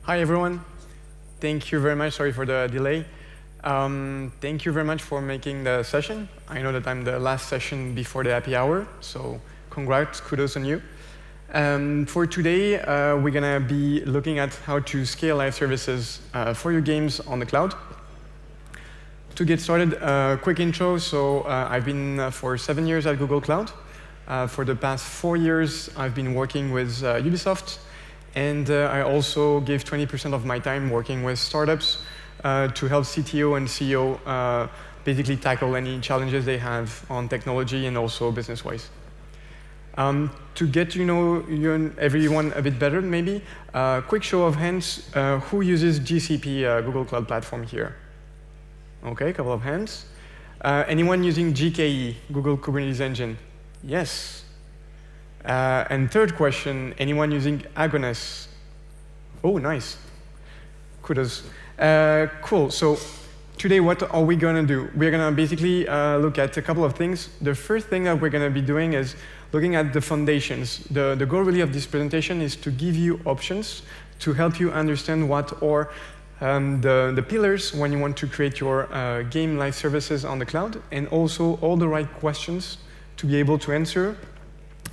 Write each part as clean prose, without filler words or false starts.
Hi, everyone. Thank you very much. Sorry for the delay. Thank you very much for making the session. I know that I'm the last session before the happy hour, so congrats, kudos on you. For today, we're going to be looking at how to scale live services for your games on the cloud. To get started, a quick intro. So I've been for 7 years at Google Cloud. For the past 4 years, I've been working with Ubisoft. And I also give 20% of my time working with startups to help CTO and CEO basically tackle any challenges they have on technology and also business-wise. To get to know everyone a bit better, maybe, quick show of hands, who uses GCP, Google Cloud Platform here? OK, a couple of hands. Anyone using GKE, Google Kubernetes Engine? Yes. And third question, anyone using Agones? Oh, nice. Kudos. Cool. So today, what are we going to do? We're going to basically look at a couple of things. The first thing that we're going to be doing is looking at the foundations. The goal really of this presentation is to give you options to help you understand what are the pillars when you want to create your game live services on the cloud, and also all the right questions to be able to answer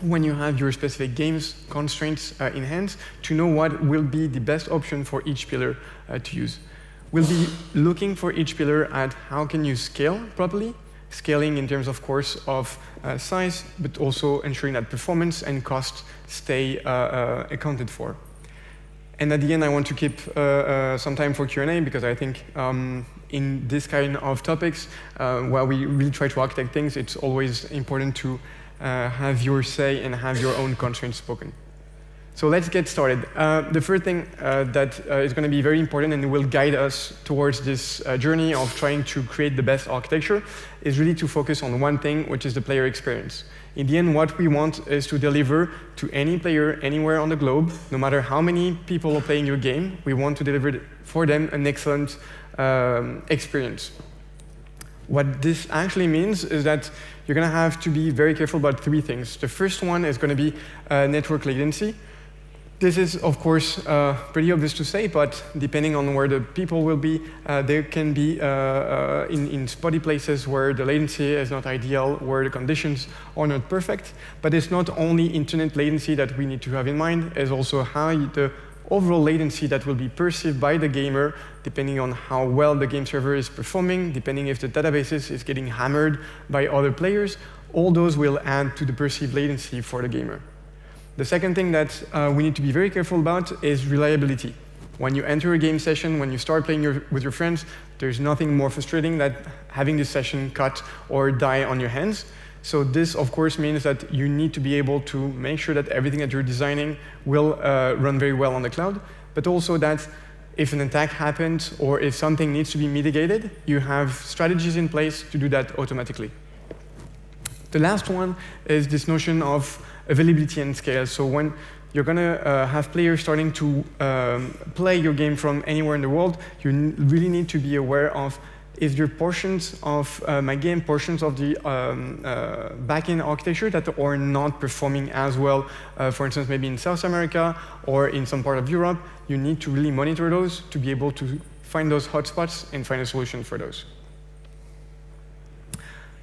when you have your specific games constraints in hand, to know what will be the best option for each pillar to use. We'll be looking for each pillar at how can you scale properly, scaling in terms, of course, of size, but also ensuring that performance and cost stay accounted for. And at the end, I want to keep some time for Q&A, because I think in this kind of topics, while we really try to architect things, it's always important to have your say and have your own constraints spoken. So let's get started. The first thing that is going to be very important and will guide us towards this journey of trying to create the best architecture is really to focus on one thing, which is the player experience. In the end, what we want is to deliver to any player anywhere on the globe, no matter how many people are playing your game, we want to deliver for them an excellent experience. What this actually means is that you're going to have to be very careful about three things. The first one is going to be network latency. This is, of course, pretty obvious to say, but depending on where the people will be, there can be in spotty places where the latency is not ideal, where the conditions are not perfect. But it's not only internet latency that we need to have in mind, it's also how the overall latency that will be perceived by the gamer, depending on how well the game server is performing, depending if the databases is getting hammered by other players, all those will add to the perceived latency for the gamer. The second thing that we need to be very careful about is reliability. When you enter a game session, when you start playing with your friends, there's nothing more frustrating than having this session cut or die on your hands. So this, of course, means that you need to be able to make sure that everything that you're designing will run very well on the cloud, but also that if an attack happens or if something needs to be mitigated, you have strategies in place to do that automatically. The last one is this notion of availability and scale. So when you're going to have players starting to play your game from anywhere in the world, you really need to be aware of, is there portions of my game, portions of the backend architecture that are not performing as well, for instance, maybe in South America or in some part of Europe. You need to really monitor those to be able to find those hotspots and find a solution for those.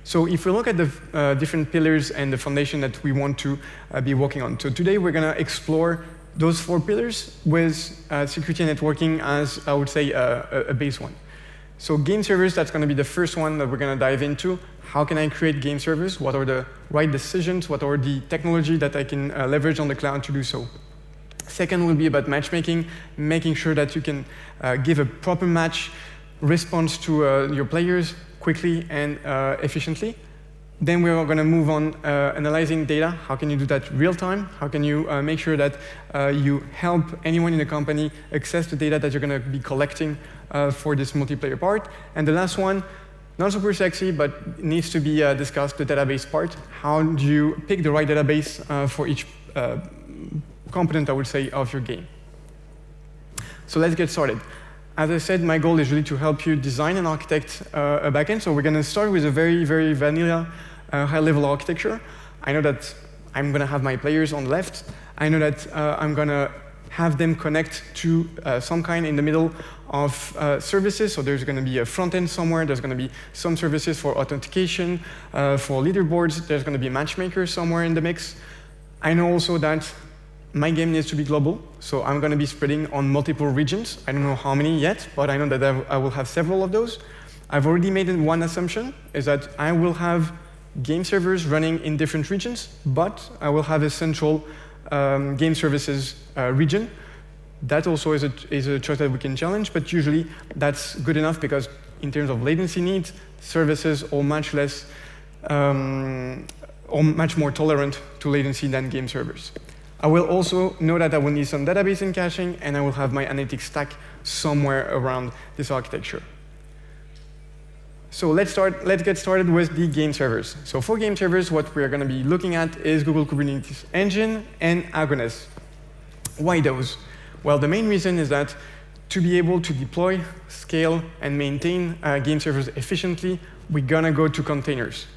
So if we look at the different pillars and the foundation that we want to be working on. So today we're going to explore those 4 pillars with security and networking as, I would say, a base one. So game servers, that's going to be the first one that we're going to dive into. How can I create game servers? What are the right decisions? What are the technology that I can leverage on the cloud to do so? Second will be about matchmaking, making sure that you can give a proper match response to your players quickly and efficiently. Then we're going to move on analyzing data. How can you do that real time? How can you make sure that you help anyone in the company access the data that you're going to be collecting for this multiplayer part? And the last one, not super sexy, but needs to be discussed, the database part. How do you pick the right database for each component, I would say, of your game? So let's get started. As I said, my goal is really to help you design and architect a backend. So we're going to start with a very, very vanilla high-level architecture. I know that I'm going to have my players on the left. I know that I'm going to have them connect to some kind in the middle of services. So there's going to be a front end somewhere. There's going to be some services for authentication, for leaderboards. There's going to be a matchmaker somewhere in the mix. I know also that my game needs to be global, so I'm going to be spreading on multiple regions. I don't know how many yet, but I know that I will have several of those. I've already made one assumption, is that I will have game servers running in different regions, but I will have a central game services region. That also is a choice that we can challenge, but usually that's good enough because in terms of latency needs, services are much less, or much more tolerant to latency than game servers. I will also know that I will need some database and caching, and I will have my analytics stack somewhere around this architecture. So let's get started with the game servers. So for game servers, what we're going to be looking at is Google Kubernetes Engine and Agones. Why those? Well, the main reason is that to be able to deploy, scale, and maintain game servers efficiently, we're going to go to containers.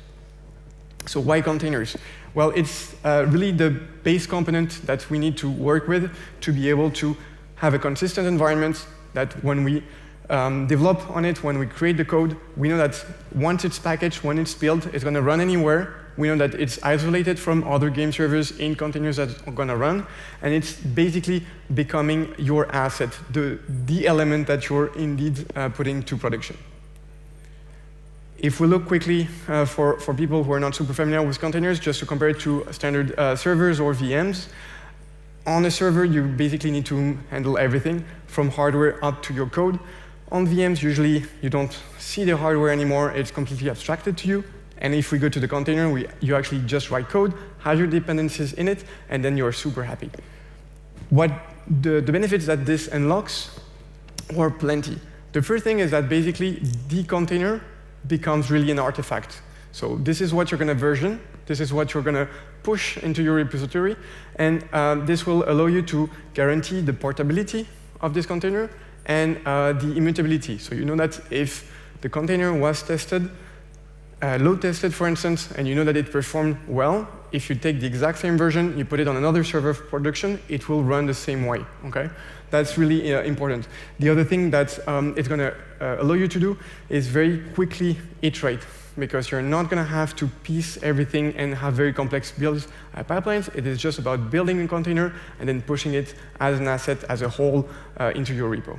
So why containers? Well, it's really the base component that we need to work with to be able to have a consistent environment that when we develop on it, when we create the code, we know that once it's packaged, when it's built, it's going to run anywhere. We know that it's isolated from other game servers in containers that are going to run, and it's basically becoming your asset, the element that you're indeed putting to production. If we look quickly for people who are not super familiar with containers, just to compare it to standard servers or VMs, on a server, you basically need to handle everything from hardware up to your code. On VMs, usually you don't see the hardware anymore. It's completely abstracted to you. And if we go to the container, you actually just write code, have your dependencies in it, and then you're super happy. What the benefits that this unlocks are plenty. The first thing is that basically the container becomes really an artifact. So this is what you're going to version. This is what you're going to push into your repository. And this will allow you to guarantee the portability of this container and the immutability. So you know that if the container was tested, load tested, for instance, and you know that it performed well, if you take the exact same version, you put it on another server of production, it will run the same way, okay? That's really important. The other thing that it's going to allow you to do is very quickly iterate, because you're not going to have to piece everything and have very complex build pipelines. It is just about building a container and then pushing it as an asset as a whole into your repo.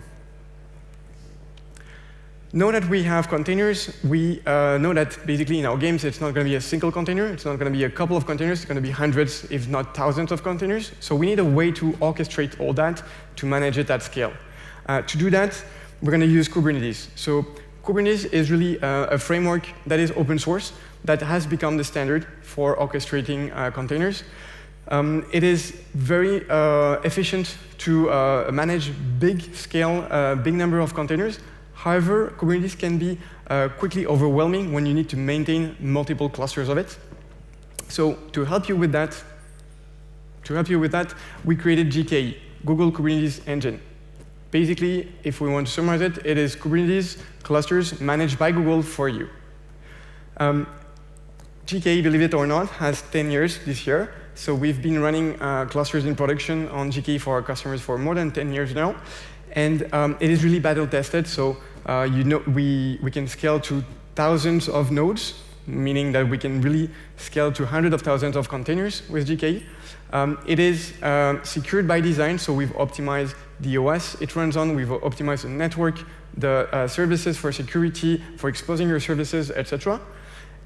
Now that we have containers, we know that basically in our games, it's not going to be a single container. It's not going to be a couple of containers. It's going to be hundreds, if not thousands of containers. So we need a way to orchestrate all that to manage it at scale. To do that, we're going to use Kubernetes. So Kubernetes is really a framework that is open source that has become the standard for orchestrating containers. It is very efficient to manage big scale, big number of containers. However, Kubernetes can be quickly overwhelming when you need to maintain multiple clusters of it. So to help you with that, we created GKE, Google Kubernetes Engine. Basically, if we want to summarize it, it is Kubernetes clusters managed by Google for you. GKE, believe it or not, has 10 years this year. So we've been running clusters in production on GKE for our customers for more than 10 years now. And it is really battle tested, so we can scale to thousands of nodes, meaning that we can really scale to hundreds of thousands of containers with GKE. It is secured by design, so we've optimized the OS it runs on, we've optimized the network, the services for security, for exposing your services, etc.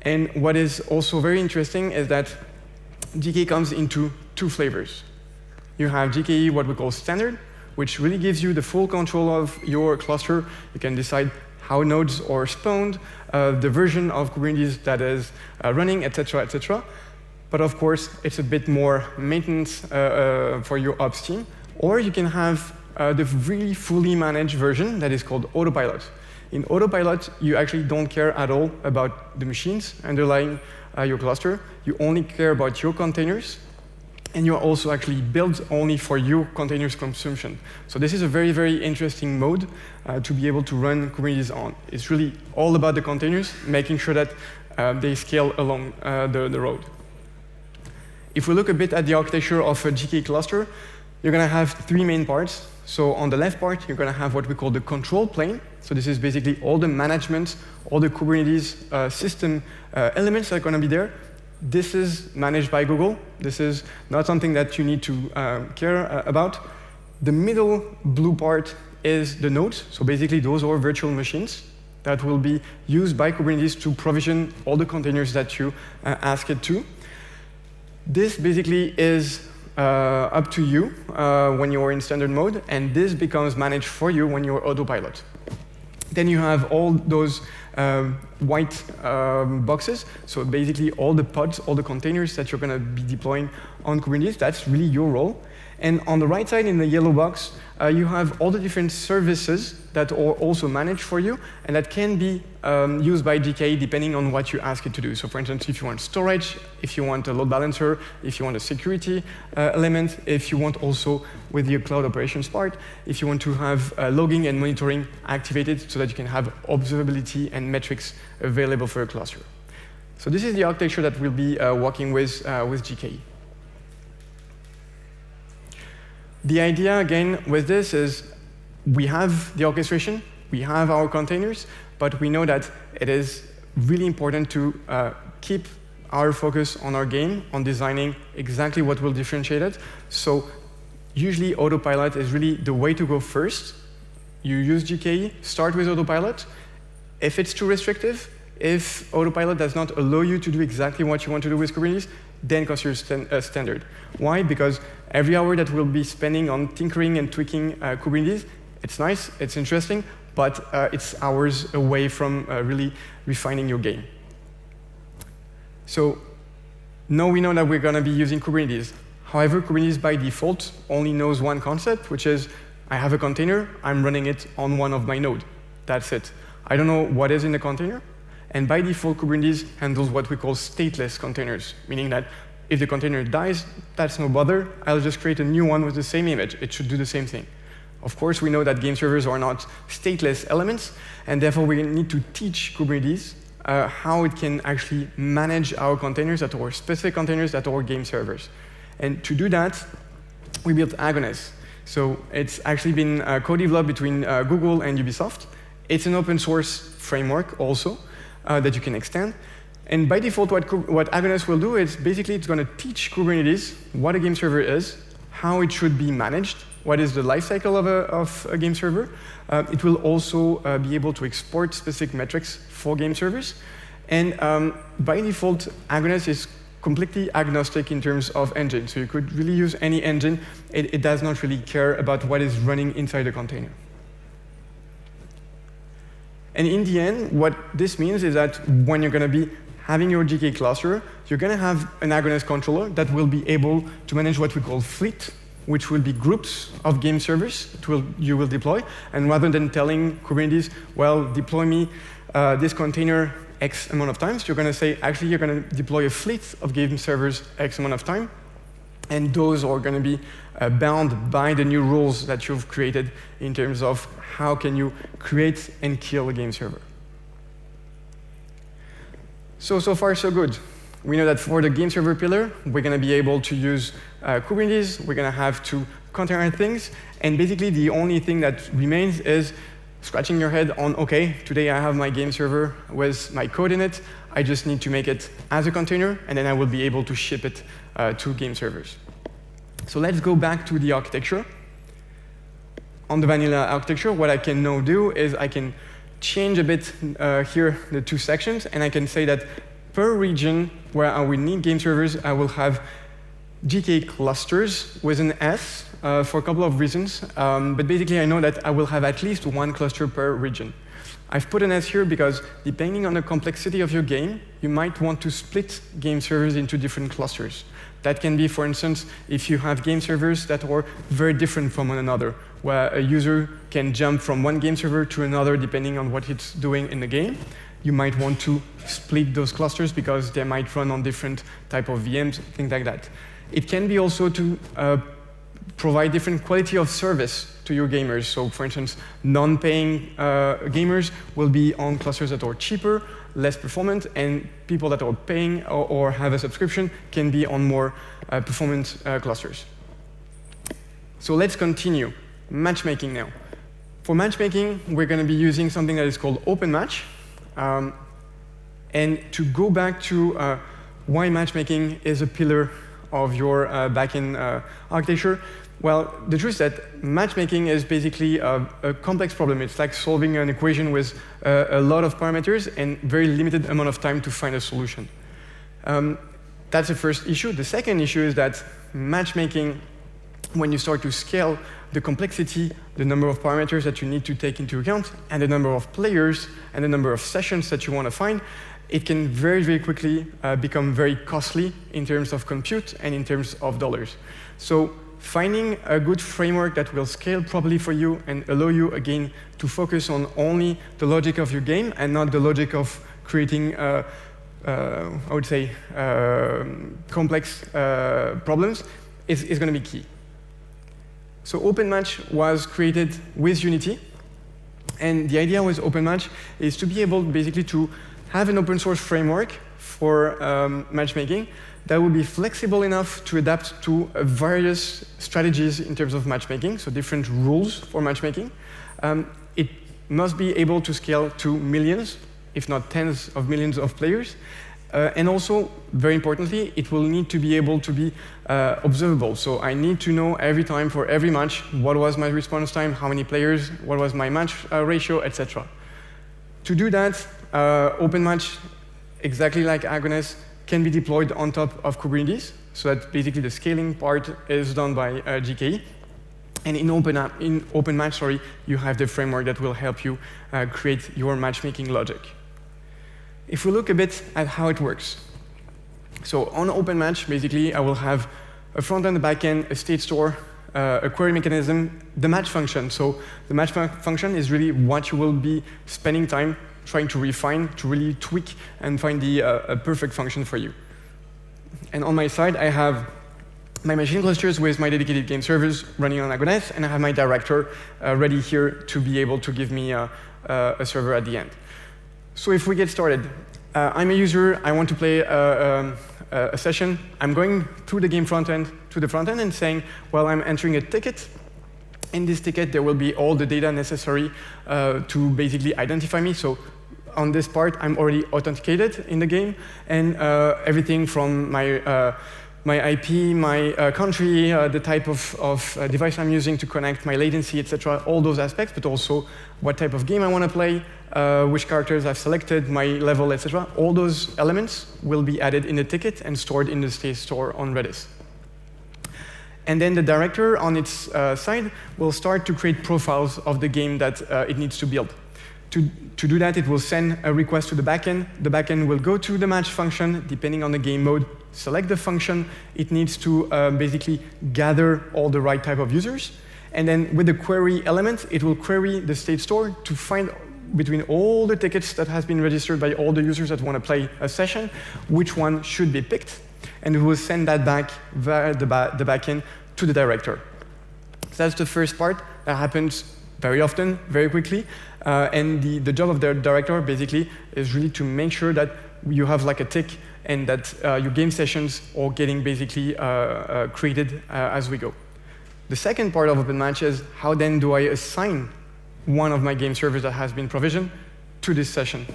And what is also very interesting is that GKE comes into two flavors. You have GKE, what we call standard, which really gives you the full control of your cluster. You can decide how nodes are spawned, the version of Kubernetes that is running, etc., etc. But of course, it's a bit more maintenance for your ops team. Or you can have the really fully managed version that is called Autopilot. In Autopilot, you actually don't care at all about the machines underlying your cluster. You only care about your containers. And you're also actually built only for your containers consumption. So this is a very, very interesting mode to be able to run Kubernetes on. It's really all about the containers, making sure that they scale along the road. If we look a bit at the architecture of a GKE cluster, you're going to have three main parts. So on the left part, you're going to have what we call the control plane. So this is basically all the management, all the Kubernetes system elements that are going to be there. This is managed by Google. This is not something that you need to care about. The middle blue part is the nodes. So basically, those are virtual machines that will be used by Kubernetes to provision all the containers that you ask it to. This basically is up to you when you're in standard mode, and this becomes managed for you when you're autopilot. Then you have all those white boxes, so basically all the pods, all the containers that you're going to be deploying on Kubernetes. That's really your role. And on the right side, in the yellow box, you have all the different services that are also managed for you, and that can be used by GKE depending on what you ask it to do. So for instance, if you want storage, if you want a load balancer, if you want a security element, if you want also with your cloud operations part, if you want to have logging and monitoring activated so that you can have observability and metrics available for your cluster. So this is the architecture that we'll be working with GKE. The idea, again, with this is we have the orchestration, we have our containers, but we know that it is really important to keep our focus on our game, on designing exactly what will differentiate it. So usually autopilot is really the way to go first. You use GKE, start with autopilot. If it's too restrictive, if autopilot does not allow you to do exactly what you want to do with Kubernetes, then consider standard. Why? Because every hour that we'll be spending on tinkering and tweaking Kubernetes, it's nice, it's interesting, but it's hours away from really refining your game. So now we know that we're going to be using Kubernetes. However, Kubernetes by default only knows one concept, which is I have a container, I'm running it on one of my nodes. That's it. I don't know what is in the container. And by default, Kubernetes handles what we call stateless containers, meaning that if the container dies, that's no bother. I'll just create a new one with the same image. It should do the same thing. Of course, we know that game servers are not stateless elements, and therefore we need to teach Kubernetes how it can actually manage our containers that are specific containers that are game servers. And to do that, we built Agoness. So it's actually been co-developed between Google and Ubisoft. It's an open source framework also. That you can extend. And by default, what Agoness will do is basically it's going to teach Kubernetes what a game server is, how it should be managed, what is the lifecycle of a game server. It will also be able to export specific metrics for game servers. And by default, Agoness is completely agnostic in terms of engine. So you could really use any engine. It does not really care about what is running inside the container. And in the end, what this means is that when you're going to be having your GKE cluster, you're going to have an Agoness controller that will be able to manage what we call fleet, which will be groups of game servers you will deploy. And rather than telling Kubernetes, well, deploy me this container X amount of times, you're going to say, actually, you're going to deploy a fleet of game servers X amount of time. And those are going to be bound by the new rules that you've created in terms of how can you create and kill a game server. So far, so good. We know that for the game server pillar, we're going to be able to use Kubernetes. We're going to have to container things. And basically, the only thing that remains is scratching your head on, OK, today I have my game server with my code in it. I just need to make it as a container, and then I will be able to ship it to game servers. So let's go back to the architecture. On the vanilla architecture, what I can now do is I can change a bit here the two sections, and I can say that per region where I will need game servers, I will have GKE clusters with an S for a couple of reasons. But basically, I know that I will have at least one cluster per region. I've put an S here because depending on the complexity of your game, you might want to split game servers into different clusters. That can be, for instance, if you have game servers that are very different from one another, where a user can jump from one game server to another depending on what it's doing in the game. You might want to split those clusters because they might run on different type of VMs, things like that. It can be also to provide different quality of service to your gamers. So for instance, non-paying gamers will be on clusters that are cheaper, less performant, and people that are paying or have a subscription can be on more performant clusters. So let's continue. Matchmaking now. For matchmaking, we're going to be using something that is called OpenMatch. And to go back to why matchmaking is a pillar of your backend architecture, well, the truth is that matchmaking is basically a complex problem. It's like solving an equation with a lot of parameters and very limited amount of time to find a solution. That's the first issue. The second issue is that matchmaking, when you start to scale the complexity, the number of parameters that you need to take into account, and the number of players, and the number of sessions that you want to find, it can very, very quickly become very costly in terms of compute and in terms of dollars. So finding a good framework that will scale properly for you and allow you, again, to focus on only the logic of your game and not the logic of creating, I would say, complex problems is going to be key. So OpenMatch was created with Unity. And the idea with OpenMatch is to be able, basically, to have an open source framework for matchmaking that will be flexible enough to adapt to various strategies in terms of matchmaking, so different rules for matchmaking. It must be able to scale to millions, if not tens of millions of players. And also, very importantly, it will need to be able to be observable. So I need to know every time for every match what was my response time, how many players, what was my match ratio, etc. To do that, OpenMatch, exactly like Agones, can be deployed on top of Kubernetes, so that basically the scaling part is done by GKE. And in OpenMatch, you have the framework that will help you create your matchmaking logic. If we look a bit at how it works. So on OpenMatch, basically, I will have a front end, a back end, a state store, a query mechanism, the match function. So the match function is really what you will be spending time trying to refine, to really tweak, and find the perfect function for you. And on my side, I have my machine clusters with my dedicated game servers running on Agones, and I have my director ready here to be able to give me a server at the end. So if we get started, I'm a user, I want to play a session. I'm going through the game front end to the front end and saying, well, I'm entering a ticket. In this ticket, there will be all the data necessary to basically identify me. So on this part, I'm already authenticated in the game, and everything from my IP, my country, the type of device I'm using to connect, my latency, etc., all those aspects, but also what type of game I want to play, which characters I've selected, my level, etc. All those elements will be added in the ticket and stored in the state store on Redis. And then the director on its side will start to create profiles of the game that it needs to build. To do that, it will send a request to the backend. The backend will go to the match function, depending on the game mode, select the function. It needs to basically gather all the right type of users. And then with the query element, it will query the state store to find between all the tickets that has been registered by all the users that want to play a session, which one should be picked. And we will send that back via the backend to the director. So that's the first part. That happens very often, very quickly. And the job of the director, basically, is really to make sure that you have like a tick and that your game sessions are getting basically created as we go. The second part of OpenMatch is how then do I assign one of my game servers that has been provisioned to this session.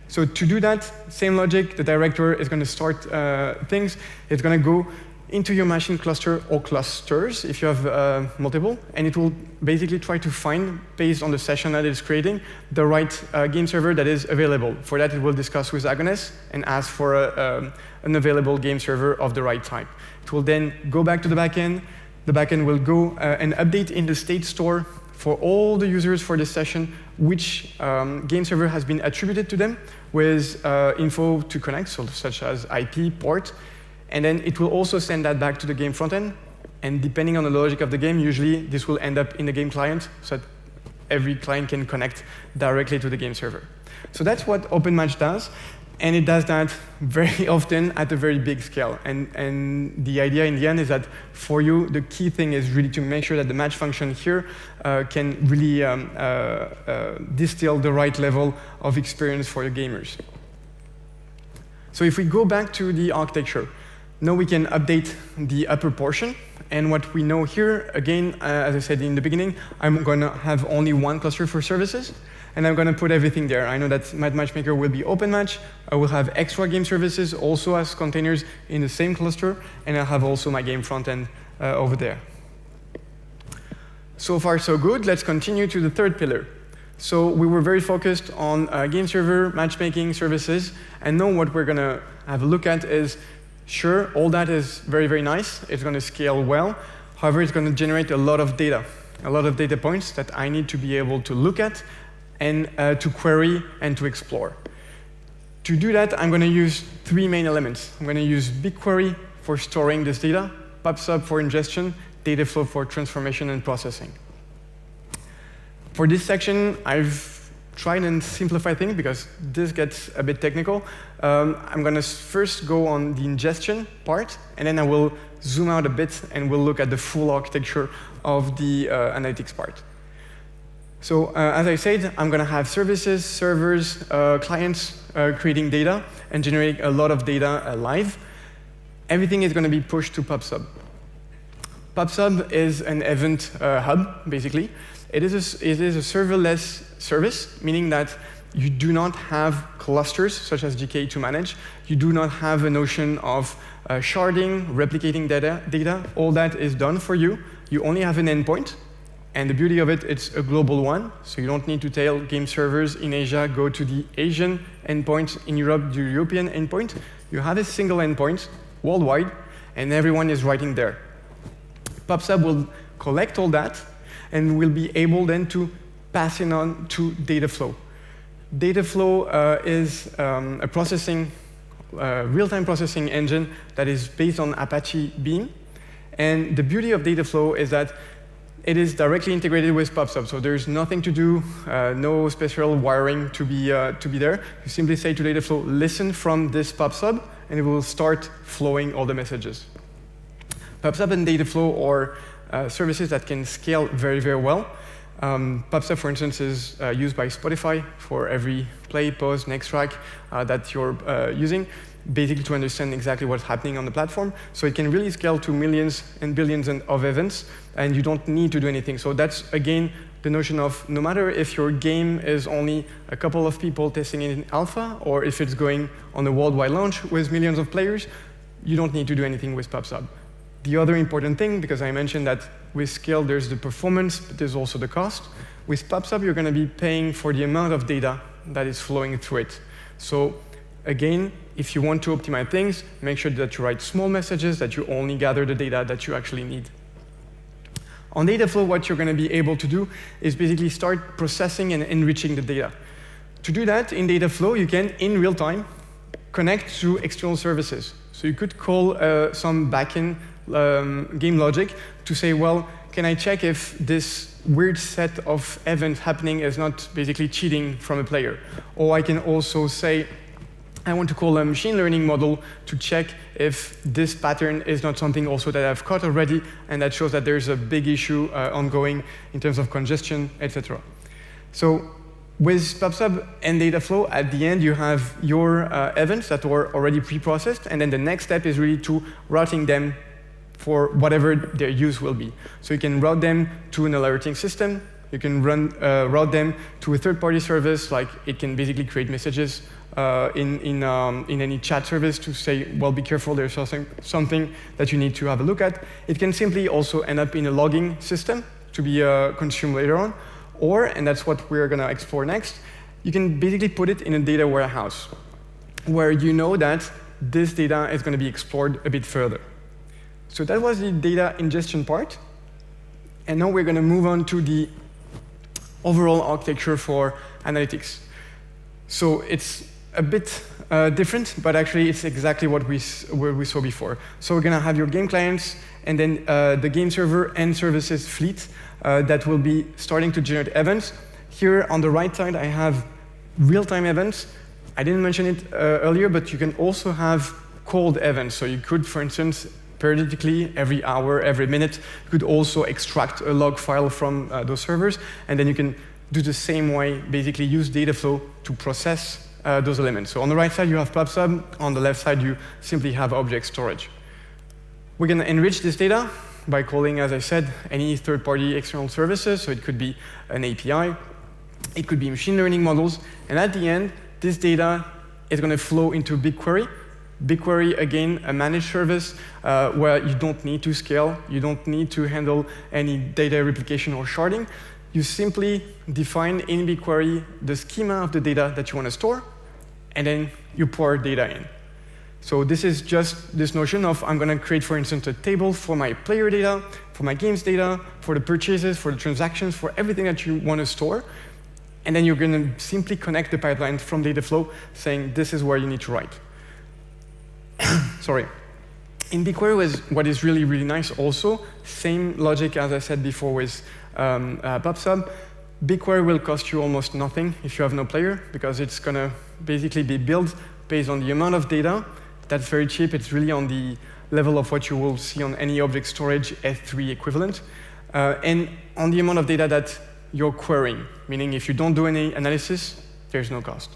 So to do that, same logic, the director is going to start things. It's going to go into your machine cluster or clusters, if you have multiple, and it will basically try to find, based on the session that it's creating, the right game server that is available. For that, it will discuss with Agones and ask for an available game server of the right type. It will then go back to the backend. The backend will go and update in the state store for all the users for this session, which game server has been attributed to them with info to connect, so such as IP, port. And then it will also send that back to the game front end. And depending on the logic of the game, usually this will end up in the game client so that every client can connect directly to the game server. So that's what OpenMatch does. And it does that very often at a very big scale. And the idea in the end is that for you, the key thing is really to make sure that the match function here can really distill the right level of experience for your gamers. So if we go back to the architecture, now we can update the upper portion. And what we know here, again, as I said in the beginning, I'm going to have only one cluster for services, and I'm going to put everything there. I know that Matchmaker will be OpenMatch. I will have extra game services also as containers in the same cluster, and I'll have also my game front end over there. So far, so good. Let's continue to the third pillar. So we were very focused on game server, matchmaking services, and now what we're going to have a look at is, sure, all that is very, very nice. It's going to scale well. However, it's going to generate a lot of data points that I need to be able to look at and to query and to explore. To do that, I'm going to use three main elements. I'm going to use BigQuery for storing this data, PubSub for ingestion, Dataflow for transformation and processing. For this section, I've tried and simplify things because this gets a bit technical. I'm going to first go on the ingestion part, and then I will zoom out a bit and we'll look at the full architecture of the analytics part. So as I said, I'm going to have services, servers, clients creating data and generating a lot of data live. Everything is going to be pushed to PubSub. PubSub is an event hub, basically. It is a serverless service, meaning that you do not have clusters, such as GK, to manage. You do not have a notion of sharding, replicating data. All that is done for you. You only have an endpoint. And the beauty of it, it's a global one. So you don't need to tell game servers in Asia, go to the Asian endpoint, in Europe, the European endpoint. You have a single endpoint worldwide, and everyone is writing there. PubSub will collect all that, and will be able then to pass it on to Dataflow. Dataflow is a processing, real-time processing engine that is based on Apache Beam. And the beauty of Dataflow is that it is directly integrated with PubSub, so there's nothing to do, no special wiring to be there. You simply say to Dataflow, listen from this PubSub, and it will start flowing all the messages. PubSub and Dataflow are services that can scale very, very well. PubSub, for instance, is used by Spotify for every play, pause, next track that you're using, basically to understand exactly what's happening on the platform. So it can really scale to millions and billions of events, and you don't need to do anything. So that's, again, the notion of no matter if your game is only a couple of people testing it in alpha, or if it's going on a worldwide launch with millions of players, you don't need to do anything with PubSub. The other important thing, because I mentioned that with scale, there's the performance, but there's also the cost. With PubSub, you're going to be paying for the amount of data that is flowing through it. So again, if you want to optimize things, make sure that you write small messages, that you only gather the data that you actually need. On Dataflow, what you're going to be able to do is basically start processing and enriching the data. To do that, in Dataflow, you can, in real time, connect to external services. So you could call some backend game logic to say, well, can I check if this weird set of events happening is not basically cheating from a player? Or I can also say, I want to call a machine learning model to check if this pattern is not something also that I've caught already, and that shows that there's a big issue ongoing in terms of congestion, etc. So with PubSub and Dataflow, at the end, you have your events that were already pre-processed, and then the next step is really to routing them for whatever their use will be. So you can route them to an alerting system. You can route them to a third-party service, like it can basically create messages in any chat service to say, well, be careful, there's something that you need to have a look at. It can simply also end up in a logging system to be consumed later on. Or, and that's what we're going to explore next, you can basically put it in a data warehouse where you know that this data is going to be explored a bit further. So that was the data ingestion part. And now we're going to move on to the overall architecture for analytics. So it's a bit different, but actually it's exactly what we saw before. So we're going to have your game clients and then the game server and services fleet that will be starting to generate events. Here on the right side, I have real-time events. I didn't mention it earlier, but you can also have cold events. So you could, for instance, periodically, every hour, every minute, you could also extract a log file from those servers, and then you can do the same way, basically use Dataflow to process those elements. So on the right side, you have PubSub. On the left side, you simply have object storage. We're going to enrich this data by calling, as I said, any third-party external services. So it could be an API, it could be machine learning models, and at the end, this data is going to flow into BigQuery. BigQuery, again, a managed service where you don't need to scale, you don't need to handle any data replication or sharding. You simply define in BigQuery the schema of the data that you want to store, and then you pour data in. So this is just this notion of I'm going to create, for instance, a table for my player data, for my games data, for the purchases, for the transactions, for everything that you want to store. And then you're going to simply connect the pipeline from Dataflow, saying this is where you need to write. Sorry. In BigQuery, what is really, really nice also, same logic as I said before with PubSub, BigQuery will cost you almost nothing if you have no player, because it's going to basically be built based on the amount of data. That's very cheap. It's really on the level of what you will see on any object storage S3 equivalent. And on the amount of data that you're querying, meaning if you don't do any analysis, there's no cost.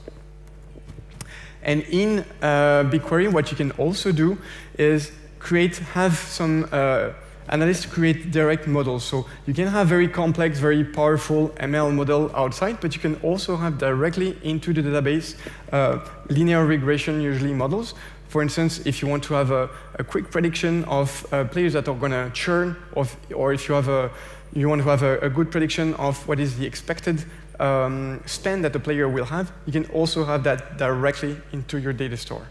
And in BigQuery, what you can also do is have some analysts create direct models. So you can have very complex, very powerful ML model outside, but you can also have directly into the database linear regression, usually models. For instance, if you want to have a quick prediction of players that are going to churn, or if you want to have a good prediction of what is the expected spend that the player will have, you can also have that directly into your data store.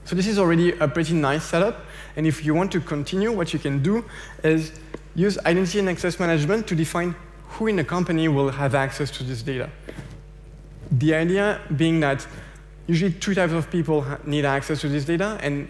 So this is already a pretty nice setup. And if you want to continue, what you can do is use identity and access management to define who in the company will have access to this data. The idea being that usually two types of people need access to this data, and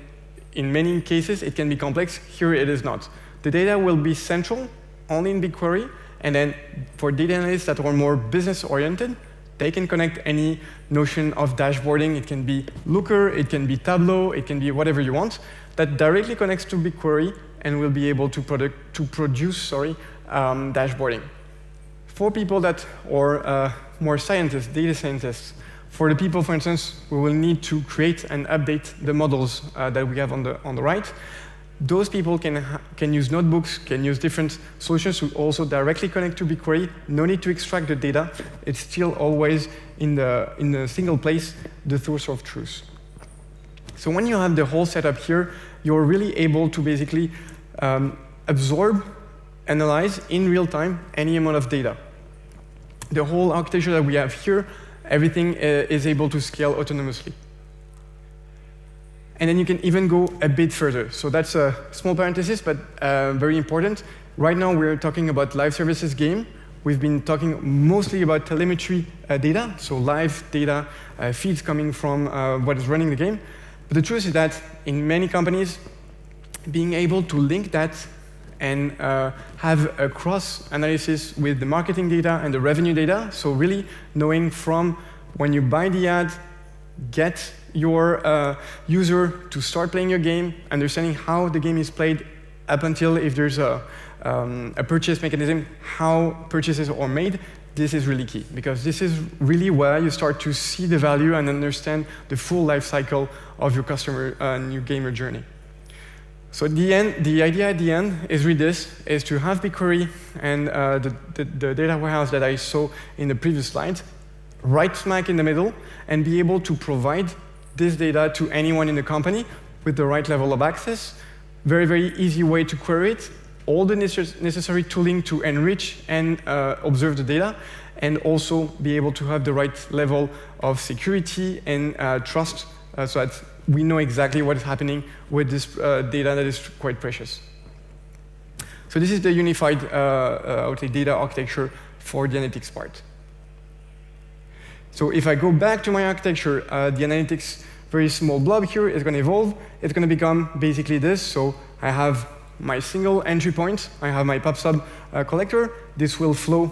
in many cases it can be complex. Here it is not. The data will be central, only in BigQuery, and then for data analysts that are more business-oriented, they can connect any notion of dashboarding. It can be Looker, it can be Tableau, it can be whatever you want, that directly connects to BigQuery and will be able to produce dashboarding. For people that are more scientists, data scientists, for the people, for instance, who will need to create and update the models that we have on the right, those people can use notebooks, can use different solutions to also directly connect to BigQuery. No need to extract the data. It's still always in the single place, the source of truth. So when you have the whole setup here, you're really able to basically absorb, analyze in real time any amount of data. The whole architecture that we have here, everything is able to scale autonomously. And then you can even go a bit further. So that's a small parenthesis, but very important. Right now, we're talking about live services game. We've been talking mostly about telemetry data, so live data feeds coming from what is running the game. But the truth is that in many companies, being able to link that and have a cross-analysis with the marketing data and the revenue data, so really knowing from when you buy the ad, get your user to start playing your game, understanding how the game is played up until if there's a purchase mechanism, how purchases are made. This is really key, because this is really where you start to see the value and understand the full life cycle of your customer and your gamer journey. So at the end, the idea at the end is really this, is to have BigQuery and the data warehouse that I saw in the previous slide, right smack in the middle, and be able to provide this data to anyone in the company with the right level of access. Very, very easy way to query it. All the necessary tooling to enrich and observe the data, and also be able to have the right level of security and trust so that we know exactly what is happening with this data that is quite precious. So this is the unified I would say data architecture for the analytics part. So if I go back to my architecture, the analytics very small blob here is going to evolve. It's going to become basically this. So I have my single entry point. I have my PubSub collector. This will flow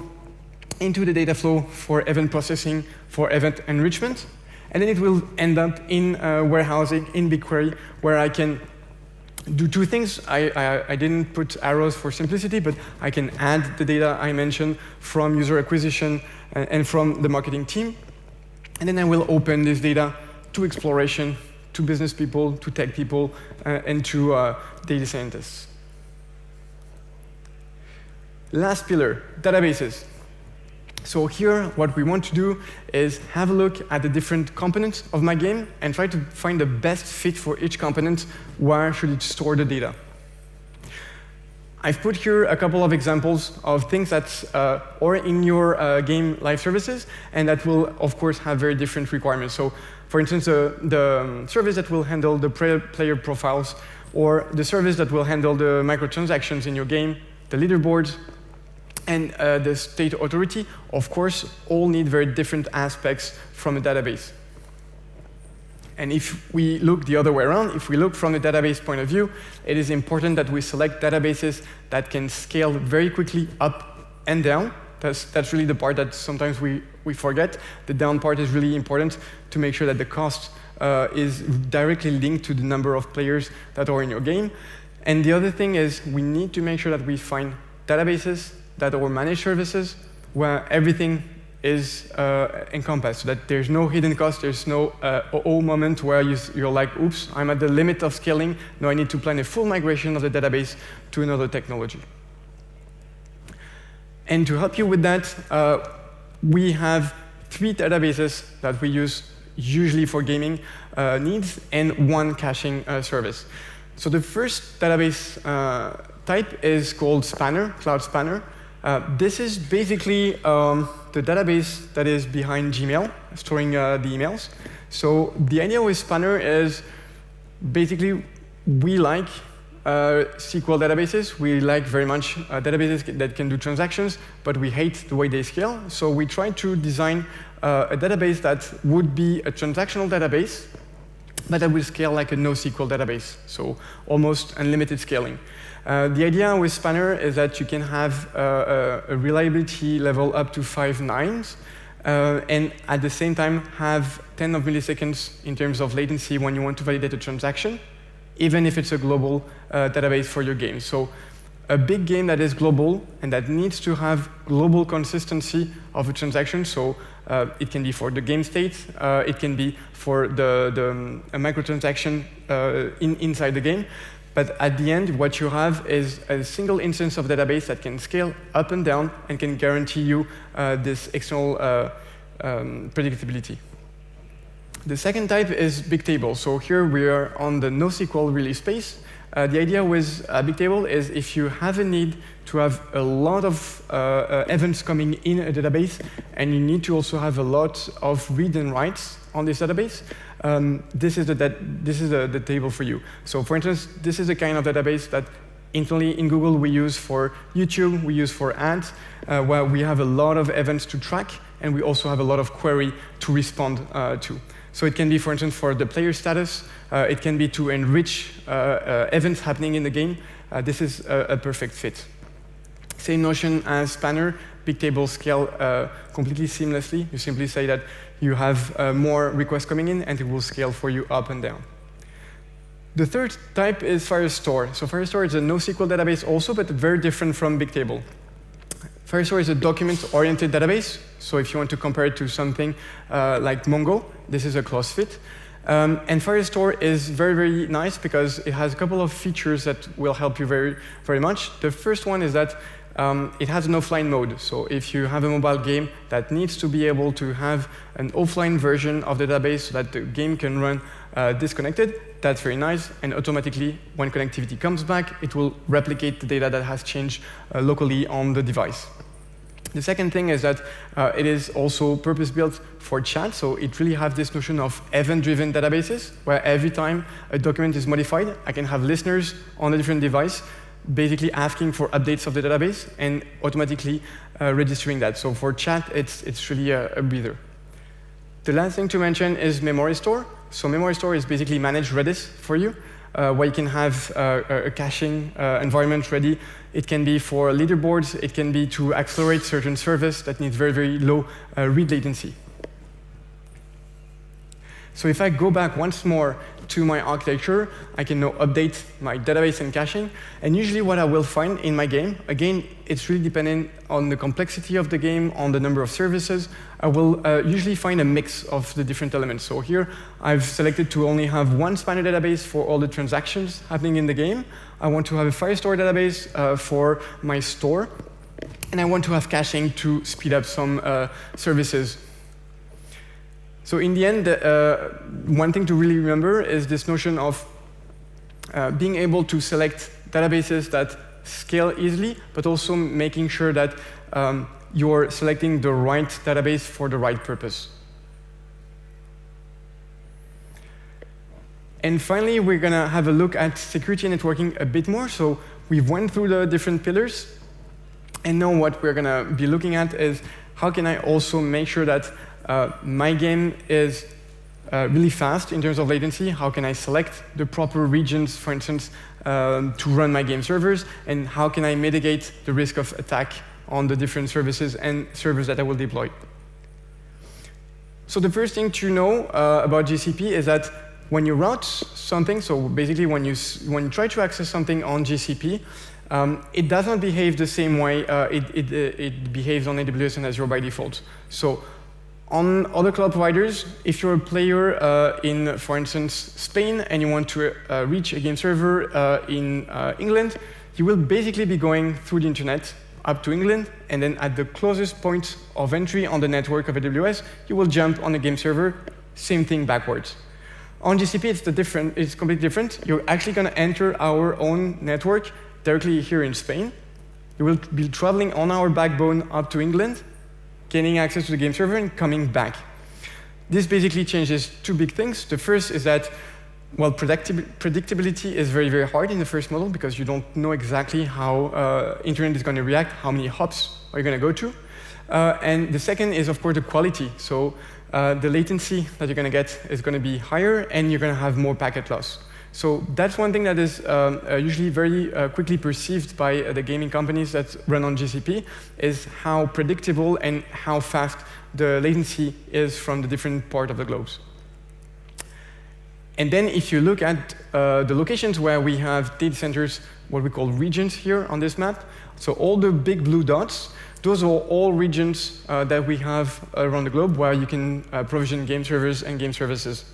into the data flow for event processing, for event enrichment. And then it will end up in warehousing in BigQuery, where I can do two things. I didn't put arrows for simplicity, but I can add the data I mentioned from user acquisition and from the marketing team. And then I will open this data to exploration, to business people, to tech people, and to data scientists. Last pillar, databases. So here, what we want to do is have a look at the different components of my game and try to find the best fit for each component. Where should it store the data? I've put here a couple of examples of things that are in your game live services, and that will, of course, have very different requirements. So, for instance, the service that will handle the player profiles, or the service that will handle the microtransactions in your game, the leaderboards, and the state authority, of course, all need very different aspects from a database. And if we look the other way around, if we look from the database point of view, it is important that we select databases that can scale very quickly up and down. That's really the part that sometimes we forget. The down part is really important to make sure that the cost is directly linked to the number of players that are in your game. And the other thing is we need to make sure that we find databases that are managed services where everything is encompassed, so that there's no hidden cost, there's no moment where you're like, oops, I'm at the limit of scaling, now I need to plan a full migration of the database to another technology. And to help you with that, we have 3 databases that we use usually for gaming needs, and 1 caching service. So the first database type is called Spanner, Cloud Spanner. This is basically the database that is behind Gmail, storing the emails. So the idea with Spanner is basically we like SQL databases. We like very much databases that can do transactions, but we hate the way they scale. So we try to design a database that would be a transactional database, but that will scale like a NoSQL database, so almost unlimited scaling. The idea with Spanner is that you can have a reliability level up to 5 nines, and at the same time have 10 of milliseconds in terms of latency when you want to validate a transaction, even if it's a global database for your game. So a big game that is global and that needs to have global consistency of a transaction. So it can be for the game state, it can be for a microtransaction inside the game. But at the end, what you have is a single instance of database that can scale up and down and can guarantee you this external predictability. The second type is Bigtable. So here we are on the NoSQL release space. The idea with Bigtable is if you have a need to have a lot of events coming in a database, and you need to also have a lot of read and writes on this database, this is the table for you. So for instance, this is the kind of database that internally in Google we use for YouTube, we use for ads, where we have a lot of events to track, and we also have a lot of query to respond to. So it can be, for instance, for the player status. It can be to enrich events happening in the game. This is a perfect fit. Same notion as Spanner. Bigtable scale completely seamlessly. You simply say that you have more requests coming in, and it will scale for you up and down. The third type is Firestore. So Firestore is a NoSQL database also, but very different from Bigtable. Firestore is a document-oriented database. So if you want to compare it to something like Mongo, this is a close fit. And Firestore is very, very nice because it has a couple of features that will help you very, very much. The first one is that it has an offline mode. So if you have a mobile game that needs to be able to have an offline version of the database so that the game can run disconnected, that's very nice. And automatically, when connectivity comes back, it will replicate the data that has changed locally on the device. The second thing is that it is also purpose-built for chat, so it really has this notion of event-driven databases, where every time a document is modified, I can have listeners on a different device basically asking for updates of the database and automatically registering that. So for chat, it's really a breather. The last thing to mention is Memory Store. So Memory Store is basically managed Redis for you, where you can have a caching environment ready. It can be for leaderboards. It can be to accelerate certain service that needs very, very low read latency. So if I go back once more to my architecture, I can now update my database and caching. And usually what I will find in my game, again, it's really dependent on the complexity of the game, on the number of services. I will usually find a mix of the different elements. So here, I've selected to only have one Spanner database for all the transactions happening in the game. I want to have a Firestore database for my store. and I want to have caching to speed up some services. So in the end, one thing to really remember is this notion of being able to select databases that scale easily, but also making sure that you're selecting the right database for the right purpose. And finally, we're going to have a look at security and networking a bit more. So we've went through the different pillars. And now what we're going to be looking at is how can I also make sure that my game is really fast in terms of latency? How can I select the proper regions, for instance, to run my game servers? And how can I mitigate the risk of attack on the different services and servers that I will deploy? So the first thing to know about GCP is that when you route something, so basically when you try to access something on GCP, it does not behave the same way it behaves on AWS and Azure by default. So on other cloud providers, if you're a player in, for instance, Spain, and you want to reach a game server in England, you will basically be going through the internet up to England, and then at the closest point of entry on the network of AWS, you will jump on a game server, same thing backwards. On GCP, it's completely different. You're actually going to enter our own network directly here in Spain. You will be traveling on our backbone up to England, gaining access to the game server, and coming back. This basically changes two big things. The first is that, well, predictability is very, very hard in the first model because you don't know exactly how internet is going to react, how many hops are you going to go to. And the second is, of course, the quality. So the latency that you're going to get is going to be higher, and you're going to have more packet loss. So that's one thing that is usually very quickly perceived by the gaming companies that run on GCP, is how predictable and how fast the latency is from the different part of the globes. And then if you look at the locations where we have data centers, what we call regions here on this map, so all the big blue dots, those are all regions that we have around the globe where you can provision game servers and game services.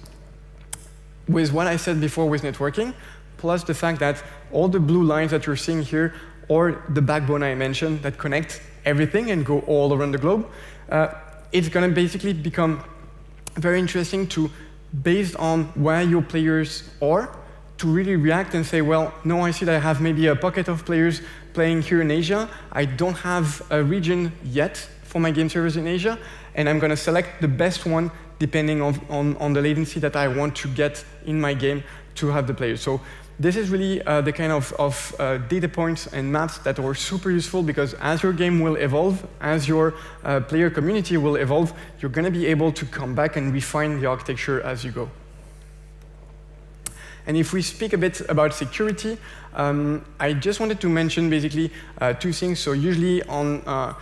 With what I said before with networking, plus the fact that all the blue lines that you're seeing here, or the backbone I mentioned that connect everything and go all around the globe, it's going to basically become very interesting to, based on where your players are, to really react and say, well, no, I see that I have maybe a pocket of players playing here in Asia. I don't have a region yet for my game servers in Asia, and I'm going to select the best one depending on the latency that I want to get in my game to have the players. So this is really the kind of data points and maps that are super useful, because as your game will evolve, as your player community will evolve, you're going to be able to come back and refine the architecture as you go. And if we speak a bit about security, I just wanted to mention basically two things. So usually on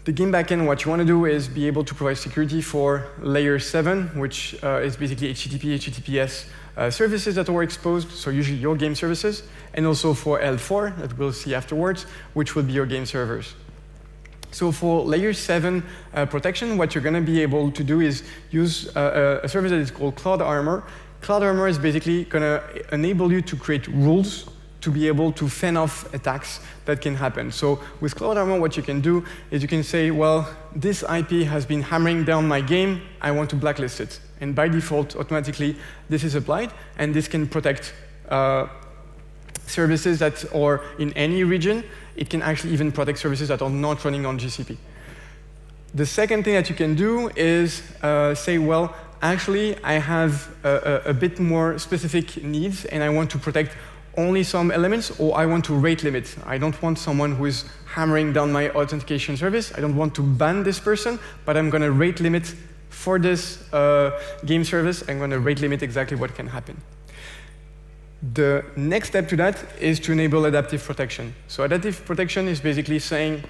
the game backend, what you want to do is be able to provide security for layer 7, which is basically HTTP, HTTPS services that are exposed, so usually your game services, and also for L4, that we'll see afterwards, which will be your game servers. So for layer 7 protection, what you're going to be able to do is use a service that is called Cloud Armor. Cloud Armor is basically going to enable you to create rules to be able to fend off attacks that can happen. So with Cloud Armor, what you can do is you can say, well, this IP has been hammering down my game, I want to blacklist it. And by default, automatically, this is applied, and this can protect services that are in any region. It can actually even protect services that are not running on GCP. The second thing that you can do is say, well, actually, I have a bit more specific needs, and I want to protect only some elements, or I want to rate limit. I don't want someone who is hammering down my authentication service. I don't want to ban this person, but I'm going to rate limit for this game service. I'm going to rate limit exactly what can happen. The next step to that is to enable adaptive protection. So adaptive protection is basically saying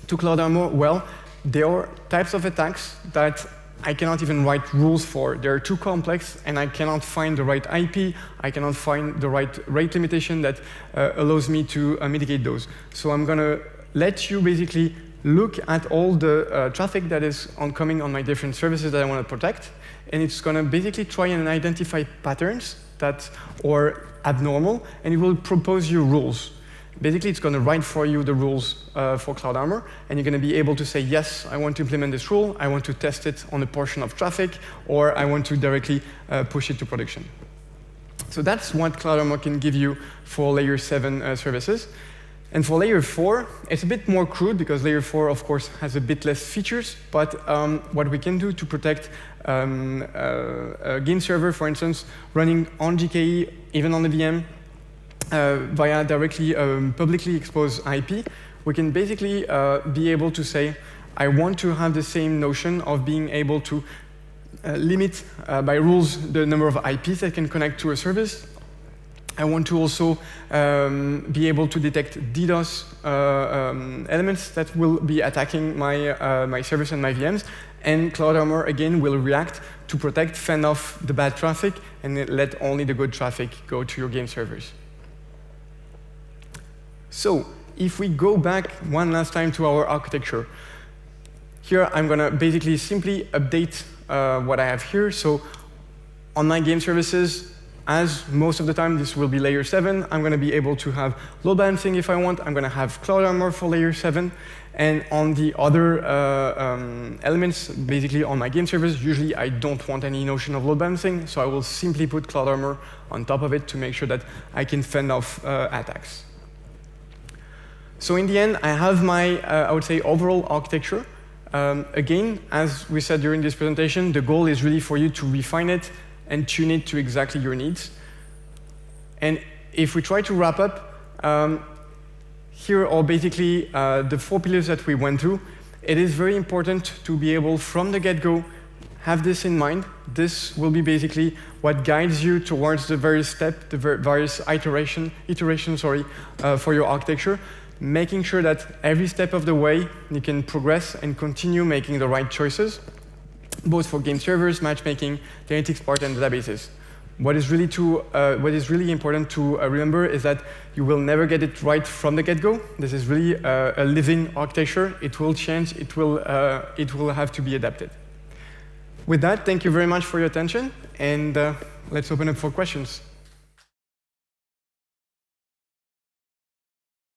to Cloud Armor, well, there are types of attacks that I cannot even write rules for. They're too complex, and I cannot find the right IP. I cannot find the right rate limitation that allows me to mitigate those. So I'm going to let you basically look at all the traffic that is coming on my different services that I want to protect, and it's going to basically try and identify patterns that are abnormal, and it will propose you rules. Basically, it's going to write for you the rules for Cloud Armor, and you're going to be able to say, yes, I want to implement this rule, I want to test it on a portion of traffic, or I want to directly push it to production. So that's what Cloud Armor can give you for layer 7 services. And for layer 4, it's a bit more crude, because layer 4, of course, has a bit less features, but what we can do to protect a game server, for instance, running on GKE, even on the VM, via directly publicly exposed IP, we can basically be able to say, I want to have the same notion of being able to limit by rules the number of IPs that can connect to a service. I want to also be able to detect DDoS elements that will be attacking my service and my VMs. And Cloud Armor, again, will react to protect, fend off the bad traffic, and let only the good traffic go to your game servers. So if we go back one last time to our architecture, here I'm going to basically simply update what I have here. So on my game services, as most of the time this will be layer 7, I'm going to be able to have load balancing if I want. I'm going to have Cloud Armor for layer 7. And on the other elements, basically on my game servers, usually I don't want any notion of load balancing, so I will simply put Cloud Armor on top of it to make sure that I can fend off attacks. So in the end, I have my, I would say, overall architecture. Again, as we said during this presentation, the goal is really for you to refine it and tune it to exactly your needs. And if we try to wrap up, here are basically the 4 pillars that we went through. It is very important to be able, from the get-go, have this in mind. This will be basically what guides you towards the various steps, the various iterations, for your architecture, making sure that every step of the way you can progress and continue making the right choices, both for game servers, matchmaking, the analytics part, and databases. What is really important to remember is that you will never get it right from the get-go. This is really a living architecture. It will change. It will have to be adapted. With that, thank you very much for your attention, and let's open up for questions.